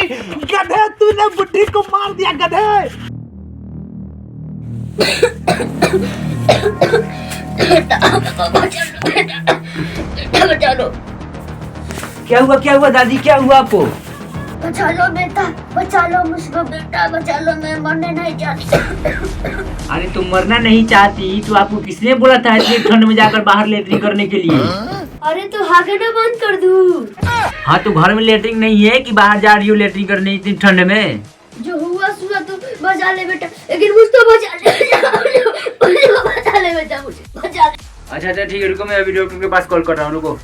गधे, तूने बुढ़ी को मार दिया गधे। बचा लो। क्या हुआ दादी, क्या हुआ आपको? बचा लो बेटा, बचा लो मुझको बेटा, बचा लो, मैं मरने नहीं चाहती। अरे तुम मरना नहीं चाहती तो आपको किसने बोला था इतनी ठंड में जाकर बाहर लेटरिन करने के लिए? अरे तो हागना बंद कर दूं। हाँ तो घर में लेटरिन नहीं है कि बाहर जा रही हो लेटरिन करने इतनी ठंड में? जो हुआ तो बचा ले बेटा, लेकिन मुझ तो बचा ले, मुझे बचा ले बेटा, मुझे बचा ले। अच्छा ठीक है, रुको, मैं अभी डॉक्टर के पास कॉल कर रहा हूँ, रुको।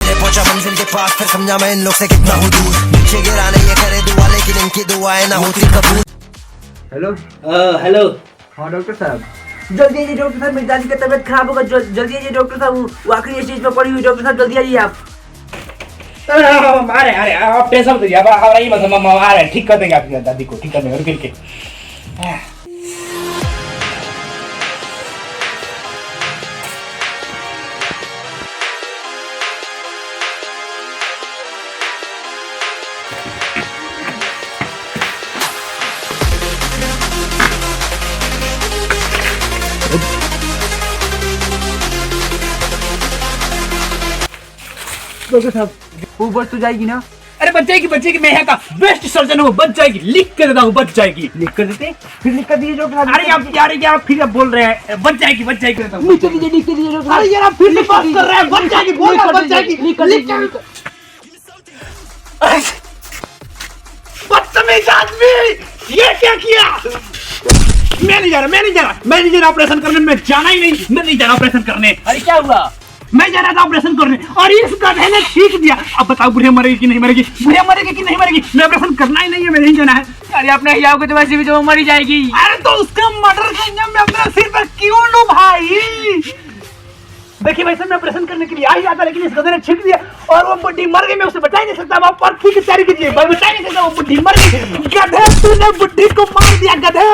पहुंचा मंजिल के पास, फिर समझा मैं इन लोग से कितना हूँ दूर। नीचे गिराने ये करे दुआ, लेकिन इनकी दुआएं ना होती कबूल। Hello hello. हाँ डॉक्टर साहब, जल्दी आइए डॉक्टर साहब, मेरी दादी का तबीयत खराब होगा, जल्दी आइए डॉक्टर साहब, वो आखिरी स्टेज पर पड़ी हुई, डॉक्टर साहब जल्दी आइए आप। अरे आप टेंशन मत लीजिए, अब आ रही मत, हम आ रहे हैं, ठीक कर देंगे आपकी दादी को, ठीक कर देंगे, रुक के। डॉक्टर साहब, वो बच तो जाएगी ना? अरे बच जाएगी, मैं यहाँ का बेस्ट सर्जन हूँ, बच जाएगी, लिख कर देता हूँ, बच जाएगी। लिख कर देते, फिर लिख कर दीजिए डॉक्टर साहब। अरे आप फिर आप बोल रहे हैं, बच जाएगी देता हूँ। लिख कर दीजिए डॉक्टर साहब। अरे यार आप फिर से बात कर रहे हैं, बच जाएगी, बोल रहा बच जाएगी, लिख कर दीजिए। बदतमीज आदमी, ये क्या किया? मैं नहीं जा रहा ऑपरेशन करने, मैं जाना ही नहीं, मैं नहीं जा रहा ऑपरेशन करने। अरे क्या हुआ? मैं जा रहा था ऑपरेशन करने और इस गधे ने ठीक दिया। अब बताओ बुढ़िया मरेगी कि नहीं मरेगी, मैं ऑपरेशन करना ही नहीं है, मैं नहीं जाना है। अरे आप नहीं जाओगे तो वैसे भी तो मर जाएगी। अरे तो उसका मर्डर का इंजाम मैं अपने सिर पर क्यों लूं भाई? देखिए भाई साहब, मैं ऑपरेशन करने के लिए आ ही आता, लेकिन इस गधे ने छींक दिया और वो बुढ़ी मर गई, मैं उसे बचा ही नहीं सकता। आप परखी की तैयारी कीजिए, मैं बचा ही नहीं सकता, वो बुढ़ी मर गई। गधे, तूने बुढ़ी को मार दिया गधे।